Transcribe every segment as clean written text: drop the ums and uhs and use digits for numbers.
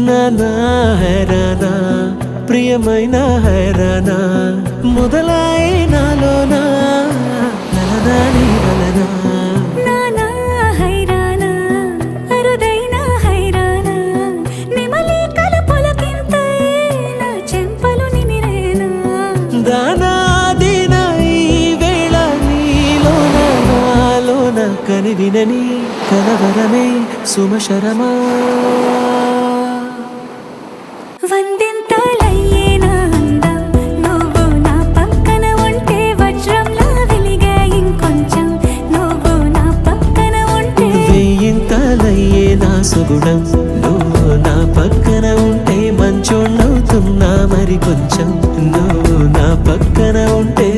నానా హైరానా ప్రియమైన హైరానా మొదలై నాలోనా నలదాని వలనా నానా హైరానా అరుదైన హైరానా నిమలి కలపులకింతై నా చెంపలు నిమిరేనా దానాదిన ఈ వేళ నీలోన నాలోన కనివినని కలవరమే సుమశరమా వందింతలయ్యేనా అందం నువ్వు నా పక్కన ఉంటే వజ్రంలా వెలిగే ఇంకొంచెం నువ్వు నా పక్కన ఉంటే వెయ్యింతలయ్యే నా సుగుణం నువ్వు నా పక్కన ఉంటే మంచోణ్ణవుతున్నా మరి కొంచెం నువ్వు నా పక్కన ఉంటే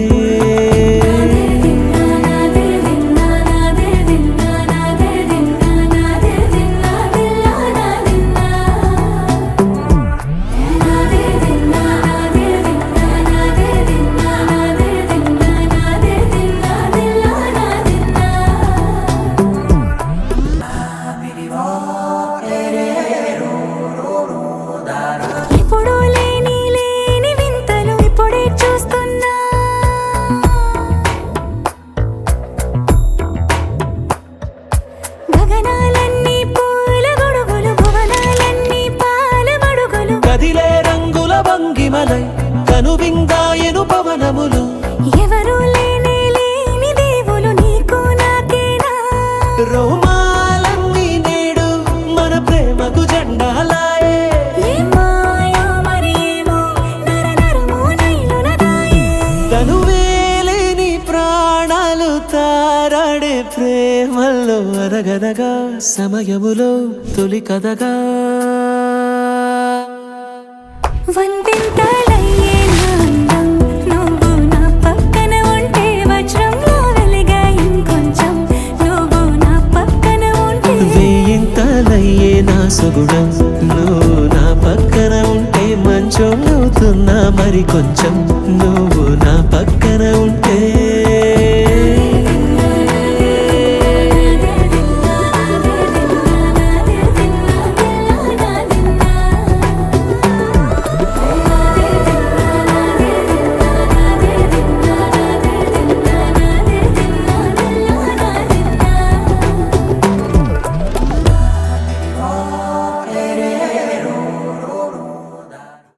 ఇప్పుడు లేని వింతలు ఇప్పుడే చూస్తున్నా గగనాలన్నీ పూల గొడుగులు భువనాలన్నీ పాల మడుగులు కదిలే రంగుల భంగిమలై కనువిందాయను పవనములు ఎవరు లేని దేవులు నీకు నాకేనా రోమాలన్నీ నేడు మన ప్రేమకు జెండాలాయే ఏమాయో మరి ఏమో నరనరమో నైలున దాయే తనువేలేని ప్రాణాలు తారాడే ప్రేమల్లో అరగనగా సమయములో తొలి కథగా వందింతలయ్యేనా అందం నువ్వు నా పక్కన ఉంటే వజ్రంలా వెలిగే ఇంకొంచెం నువ్వు నా పక్కన ఉంటే వెయ్యింతలయ్యే నా సుగుణం నువ్వు నా పక్కన ఉంటే మంచోణ్ణవుతున్నా మరి కొంచెం నువ్వు నా